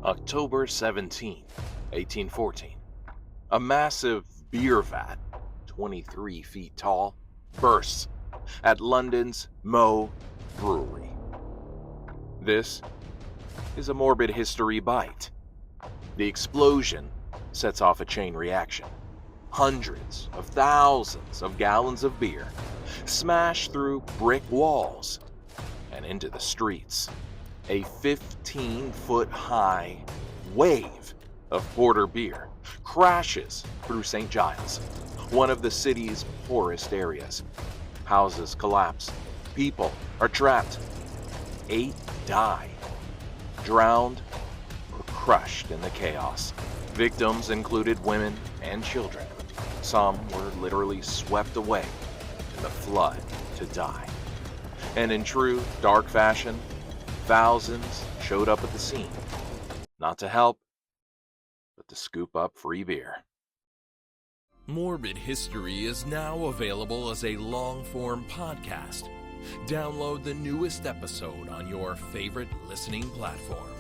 October 17, 1814. A massive beer vat, 23 feet tall, bursts at London's Moe Brewery. This is a Morbid History Bite. The explosion sets off a chain reaction. Hundreds of thousands of gallons of beer smash through brick walls and into the streets. A 15-foot-high wave of porter beer crashes through St. Giles, one of the city's poorest areas. Houses collapse. People are trapped. 8 die, drowned or crushed in the chaos. Victims included women and children. Some were literally swept away in the flood to die. And in true dark fashion, thousands showed up at the scene, not to help, but to scoop up free beer. Morbid History is now available as a long-form podcast. Download the newest episode on your favorite listening platform.